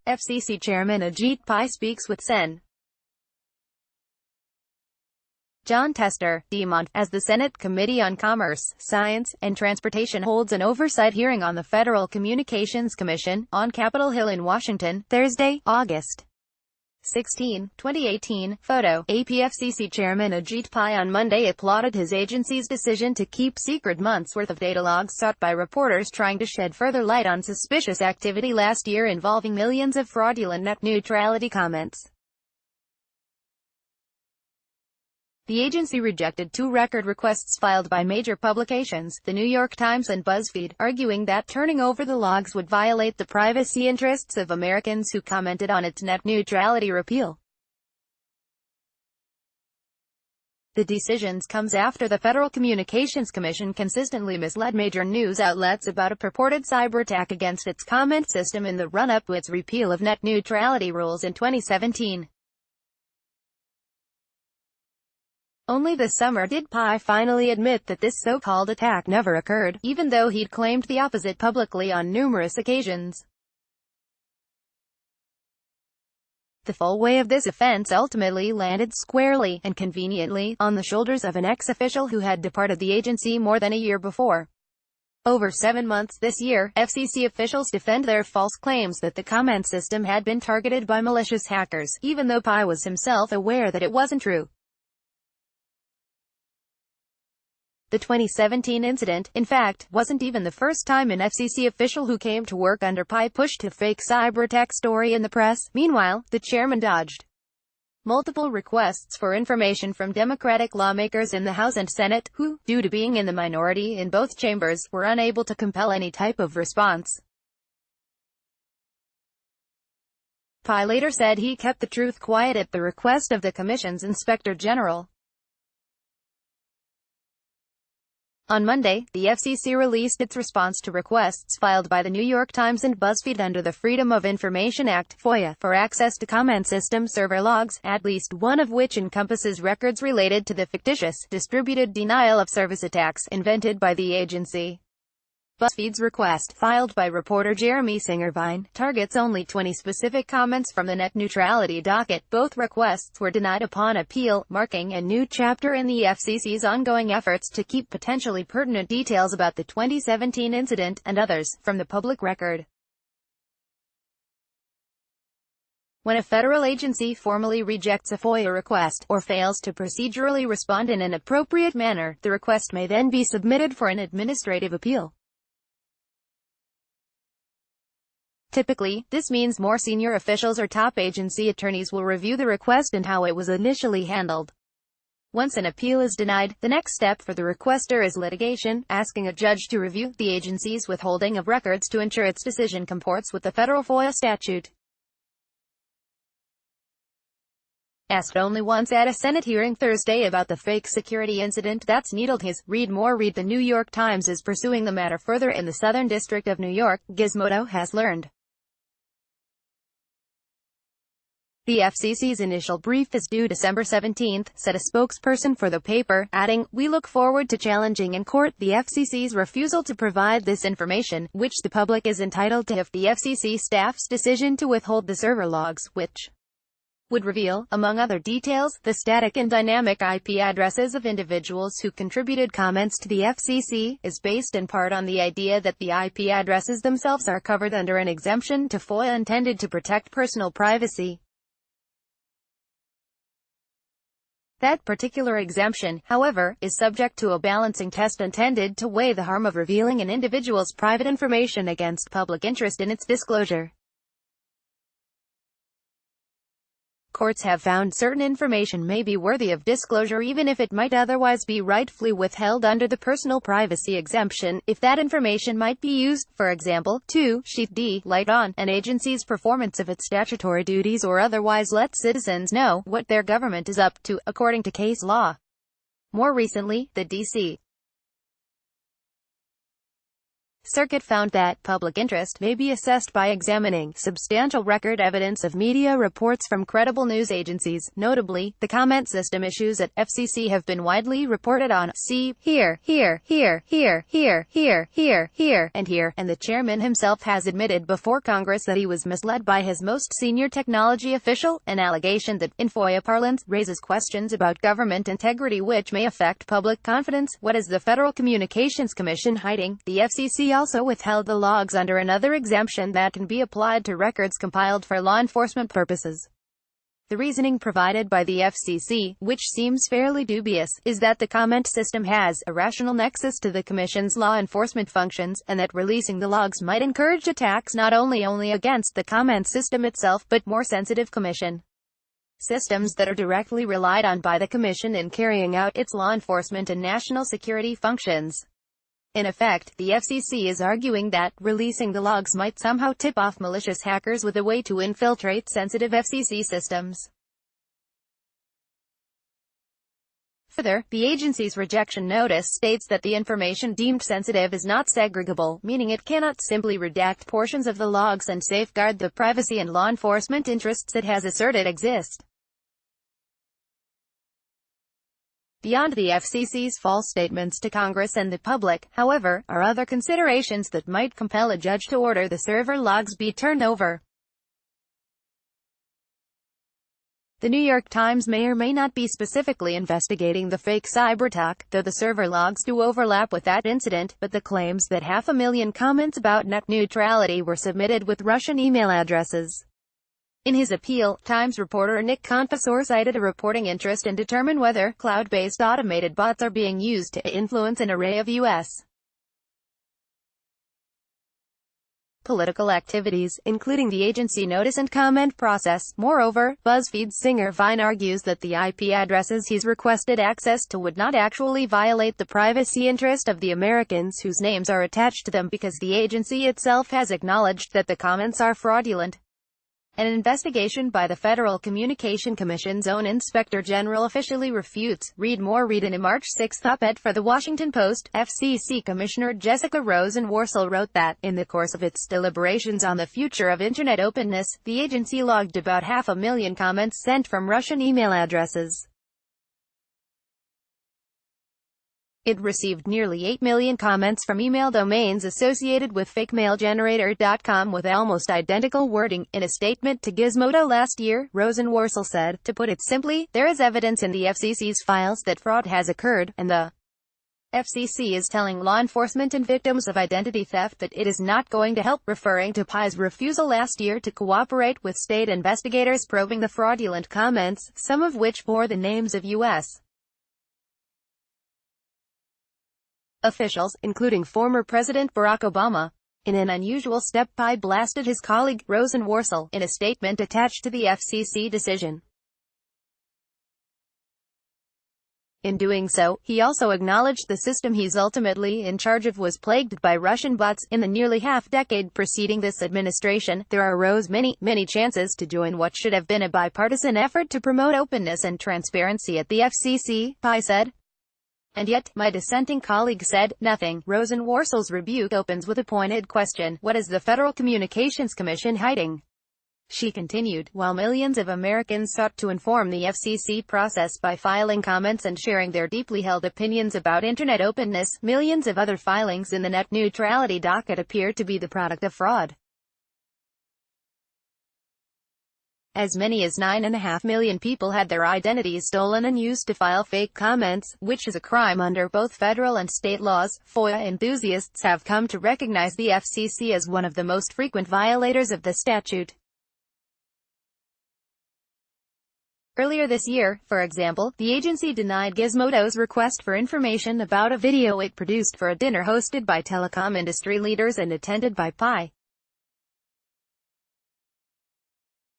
FCC Chairman Ajit Pai speaks with Sen. John Tester, Demont, as the Senate Committee on Commerce, Science, and Transportation holds an oversight hearing on the Federal Communications Commission, on Capitol Hill in Washington, Thursday, August 16, 2018. Photo. APFCC Chairman Ajit Pai on Monday applauded his agency's decision to keep secret months' worth of data logs sought by reporters trying to shed further light on suspicious activity last year involving millions of fraudulent net neutrality comments. The agency rejected two record requests filed by major publications, The New York Times and BuzzFeed, arguing that turning over the logs would violate the privacy interests of Americans who commented on its net neutrality repeal. The decision comes after the Federal Communications Commission consistently misled major news outlets about a purported cyberattack against its comment system in the run-up to its repeal of net neutrality rules in 2017. Only this summer did Pai finally admit that this so-called attack never occurred, even though he'd claimed the opposite publicly on numerous occasions. The full weight of this offense ultimately landed squarely, and conveniently, on the shoulders of an ex-official who had departed the agency more than a year before. Over 7 months this year, FCC officials defend their false claims that the comment system had been targeted by malicious hackers, even though Pai was himself aware that it wasn't true. The 2017 incident, in fact, wasn't even the first time an FCC official who came to work under Pai pushed a fake cyberattack story in the press. Meanwhile, the chairman dodged multiple requests for information from Democratic lawmakers in the House and Senate, who, due to being in the minority in both chambers, were unable to compel any type of response. Pai later said he kept the truth quiet at the request of the Commission's Inspector General. On Monday, the FCC released its response to requests filed by the New York Times and BuzzFeed under the Freedom of Information Act (FOIA) for access to comment system server logs, at least one of which encompasses records related to the fictitious, distributed denial-of-service attacks invented by the agency. BuzzFeed's request, filed by reporter Jeremy Singervine, targets only 20 specific comments from the net neutrality docket. Both requests were denied upon appeal, marking a new chapter in the FCC's ongoing efforts to keep potentially pertinent details about the 2017 incident, and others, from the public record. When a federal agency formally rejects a FOIA request, or fails to procedurally respond in an appropriate manner, the request may then be submitted for an administrative appeal. Typically, this means more senior officials or top agency attorneys will review the request and how it was initially handled. Once an appeal is denied, the next step for the requester is litigation, asking a judge to review the agency's withholding of records to ensure its decision comports with the federal FOIA statute. Asked only once at a Senate hearing Thursday about the fake security incident that's needled his read more. The New York Times is pursuing the matter further in the Southern District of New York, Gizmodo has learned. The FCC's initial brief is due December 17, said a spokesperson for the paper, adding, "We look forward to challenging in court the FCC's refusal to provide this information, which the public is entitled to, if the FCC staff's decision to withhold the server logs, which would reveal, among other details, the static and dynamic IP addresses of individuals who contributed comments to the FCC, is based in part on the idea that the IP addresses themselves are covered under an exemption to FOIA intended to protect personal privacy. That particular exemption, however, is subject to a balancing test intended to weigh the harm of revealing an individual's private information against public interest in its disclosure. Courts have found certain information may be worthy of disclosure even if it might otherwise be rightfully withheld under the personal privacy exemption, if that information might be used, for example, to shed light on an agency's performance of its statutory duties or otherwise let citizens know what their government is up to, according to case law. More recently, the D.C. Circuit found that public interest may be assessed by examining substantial record evidence of media reports from credible news agencies. Notably, the comment system issues at FCC have been widely reported on. See here, here, here, here, here, here, here, here, and here. And the chairman himself has admitted before Congress that he was misled by his most senior technology official, an allegation that, in FOIA parlance, raises questions about government integrity which may affect public confidence. What is the Federal Communications Commission hiding? The FCC also withheld the logs under another exemption that can be applied to records compiled for law enforcement purposes. The reasoning provided by the FCC, which seems fairly dubious, is that the comment system has a rational nexus to the Commission's law enforcement functions, and that releasing the logs might encourage attacks not only against the comment system itself, but more sensitive Commission systems that are directly relied on by the Commission in carrying out its law enforcement and national security functions. In effect, the FCC is arguing that releasing the logs might somehow tip off malicious hackers with a way to infiltrate sensitive FCC systems. Further, the agency's rejection notice states that the information deemed sensitive is not segregable, meaning it cannot simply redact portions of the logs and safeguard the privacy and law enforcement interests it has asserted exist. Beyond the FCC's false statements to Congress and the public, however, are other considerations that might compel a judge to order the server logs be turned over. The New York Times may or may not be specifically investigating the fake cyberattack, though the server logs do overlap with that incident, but the claims that 500,000 comments about net neutrality were submitted with Russian email addresses. In his appeal, Times reporter Nick Confessor cited a reporting interest in determine whether cloud-based automated bots are being used to influence an array of U.S. political activities, including the agency notice and comment process. Moreover, BuzzFeed's Singer Vine argues that the IP addresses he's requested access to would not actually violate the privacy interest of the Americans whose names are attached to them because the agency itself has acknowledged that the comments are fraudulent. An investigation by the Federal Communication Commission's own Inspector General officially refutes. Read more. Read in a March 6 op-ed for The Washington Post, FCC Commissioner Jessica Rosen-Worcel wrote that, in the course of its deliberations on the future of Internet openness, the agency logged about 500,000 comments sent from Russian email addresses. It received nearly 8 million comments from email domains associated with fakemailgenerator.com with almost identical wording. In a statement to Gizmodo last year, Rosen-Worcel said, to put it simply, there is evidence in the FCC's files that fraud has occurred, and the FCC is telling law enforcement and victims of identity theft that it is not going to help, referring to PI's refusal last year to cooperate with state investigators probing the fraudulent comments, some of which bore the names of U.S. officials, including former President Barack Obama. In an unusual step, Pai blasted his colleague, Rosen-Worcel, in a statement attached to the FCC decision. In doing so, he also acknowledged the system he's ultimately in charge of was plagued by Russian bots. In the nearly half-decade preceding this administration, there arose many chances to join what should have been a bipartisan effort to promote openness and transparency at the FCC, Pai said. And yet, my dissenting colleague said, nothing. Rosen-Worcel's rebuke opens with a pointed question: what is the Federal Communications Commission hiding? She continued, while millions of Americans sought to inform the FCC process by filing comments and sharing their deeply held opinions about Internet openness, millions of other filings in the net neutrality docket appear to be the product of fraud. As many as 9.5 million people had their identities stolen and used to file fake comments, which is a crime under both federal and state laws. FOIA enthusiasts have come to recognize the FCC as one of the most frequent violators of the statute. Earlier this year, for example, the agency denied Gizmodo's request for information about a video it produced for a dinner hosted by telecom industry leaders and attended by Pai.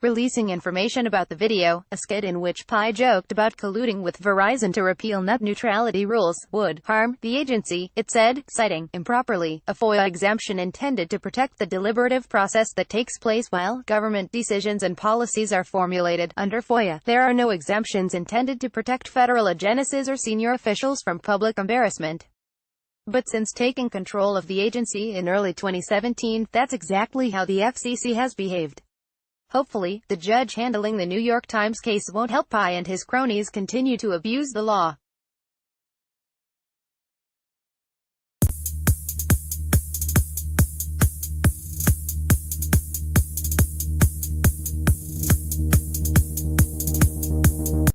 Releasing information about the video, a skit in which Pai joked about colluding with Verizon to repeal net neutrality rules, would harm the agency, it said, citing, improperly, a FOIA exemption intended to protect the deliberative process that takes place while government decisions and policies are formulated. Under FOIA, there are no exemptions intended to protect federal agencies or senior officials from public embarrassment. But since taking control of the agency in early 2017, that's exactly how the FCC has behaved. Hopefully, the judge handling the New York Times case won't help Pai and his cronies continue to abuse the law.